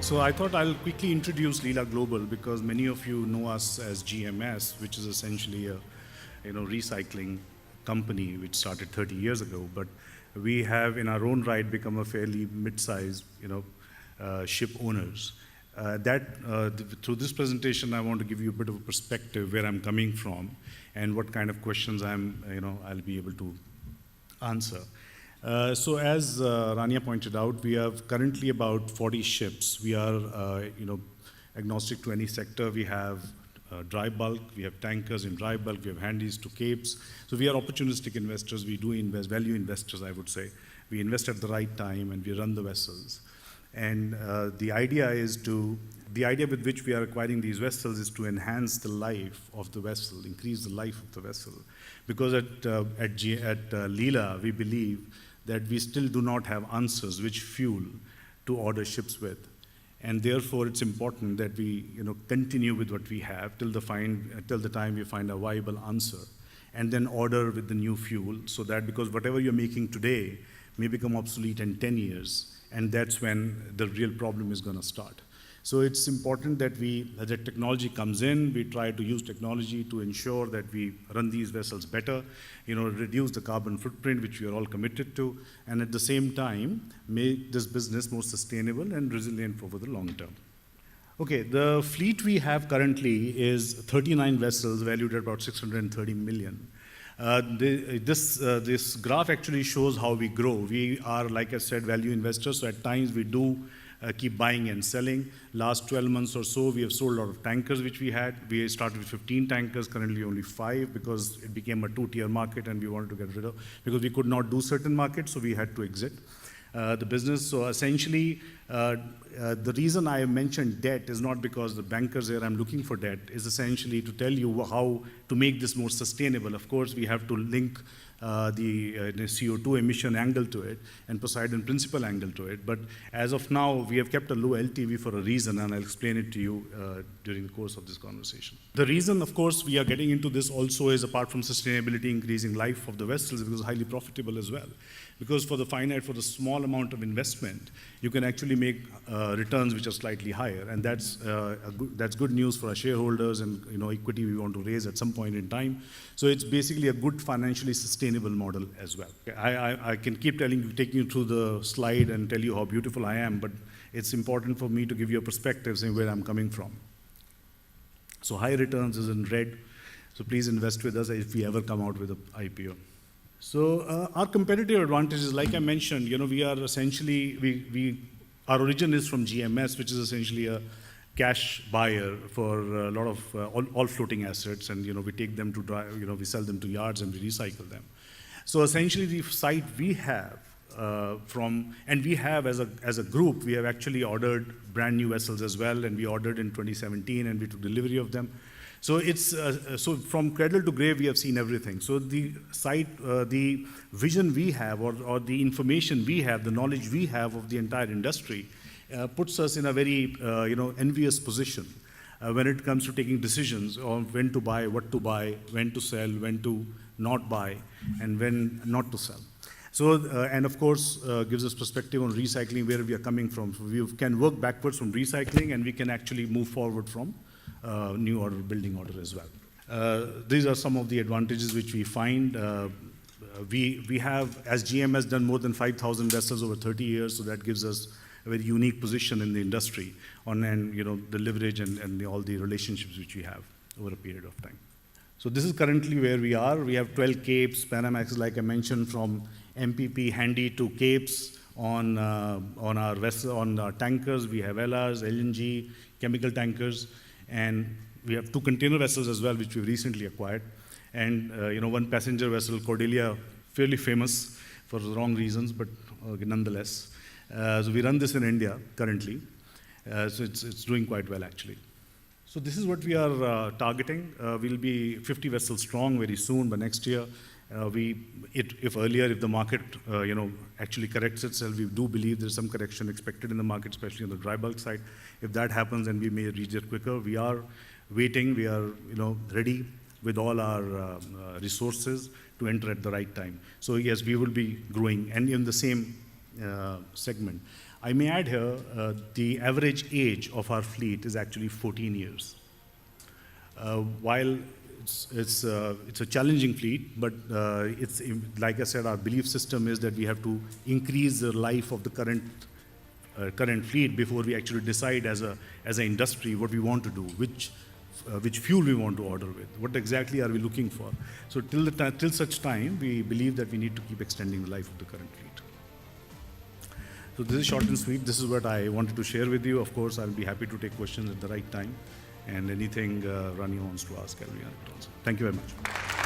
So I thought I'll quickly introduce Lila Global because many of you know us as GMS, which is essentially a recycling company which started 30 years ago. But we have in our own right become a fairly mid-sized ship owners. Through this presentation, I want to give you a bit of a perspective where I'm coming from and what kind of questions I'll be able to answer. So as Rania pointed out, we have currently about 40 ships. We are agnostic to any sector. We have dry bulk, we have tankers in dry bulk, we have handies to capes. So we are opportunistic investors. We do invest, value investors, I would say. We invest at the right time and we run the vessels. And the idea with which we are acquiring these vessels is to enhance the life of the vessel, increase the life of the vessel. Because at Lila, we believe that we still do not have answers which fuel to order ships with. And therefore, it's important that we continue with what we have till the time we find a viable answer, and then order with the new fuel, so that because whatever you're making today may become obsolete in 10 years, and that's when the real problem is going to start. So it's important that as the technology comes in, we try to use technology to ensure that we run these vessels better, reduce the carbon footprint, which we are all committed to, and at the same time, make this business more sustainable and resilient over the long term. Okay, the fleet we have currently is 39 vessels valued at about 630 million. This graph actually shows how we grow. We are, like I said, value investors, so at times we do keep buying and selling. Last 12 months or so, we have sold a lot of tankers which we had. We started with 15 tankers, currently only 5, because it became a two-tier market and we wanted to get rid of, because we could not do certain markets, so we had to exit the business. So essentially, the reason I mentioned debt is not because the bankers here, I'm looking for debt, is essentially to tell you how to make this more sustainable. Of course, we have to link the CO2 emission angle to it and Poseidon principal angle to it. But as of now, we have kept a low LTV for a reason, and I'll explain it to you during the course of this conversation. The reason, of course, we are getting into this also is, apart from sustainability, increasing life of the vessels, because it's highly profitable as well. Because for the small amount of investment, you can actually make returns which are slightly higher, and that's good news for our shareholders and equity we want to raise at some point in time. So it's basically a good financially sustainable model as well. I can keep taking you through the slide and tell you how beautiful I am, but it's important for me to give you a perspective saying where I'm coming from. So high returns is in red. So please invest with us if we ever come out with an IPO. So our competitive advantage is, like I mentioned, we are essentially, our origin is from GMS, which is essentially a cash buyer for a lot of all floating assets, and we take them to dry, we sell them to yards and we recycle them. So essentially, the site we have and we have as a group, we have actually ordered brand new vessels as well, and we ordered in 2017, and we took delivery of them. So it's so from cradle to grave, we have seen everything. So the site, the vision we have, or the information we have, the knowledge we have of the entire industry, puts us in a very envious position when it comes to taking decisions on when to buy, what to buy, when to sell, when to not buy, and when not to sell. So and of course gives us perspective on recycling, where we are coming from. So we can work backwards from recycling, and we can actually move forward from new order, building order as well. These are some of the advantages which we find. We have, as GMS, done more than 5,000 vessels over 30 years, so that gives us a very unique position in the industry and the leverage and all the relationships which we have over a period of time. So this is currently where we are. We have 12 capes, Panamax, like I mentioned, from MPP handy to capes on our vessel, on our tankers. We have LRs, LNG, chemical tankers. And we have 2 container vessels as well, which we've recently acquired. And, 1 passenger vessel, Cordelia, fairly famous for the wrong reasons, but nonetheless. So we run this in India currently. So it's doing quite well, actually. So this is what we are targeting. We'll be 50 vessels strong very soon, but next year, if the market, actually corrects itself, we do believe there's some correction expected in the market, especially on the dry bulk side. If that happens, then we may reach it quicker. We are waiting. We are, ready with all our resources to enter at the right time. So yes, we will be growing, and in the same segment. I may add here, the average age of our fleet is actually 14 years. While it's a challenging fleet, but it's, like I said, our belief system is that we have to increase the life of the current fleet before we actually decide as an industry what we want to do, which fuel we want to order with, what exactly are we looking for. So till such time, we believe that we need to keep extending the life of the current fleet. So this is short and sweet. This is what I wanted to share with you. Of course, I'll be happy to take questions at the right time, and anything Rani wants to ask, I'll be happy to answer. Thank you very much.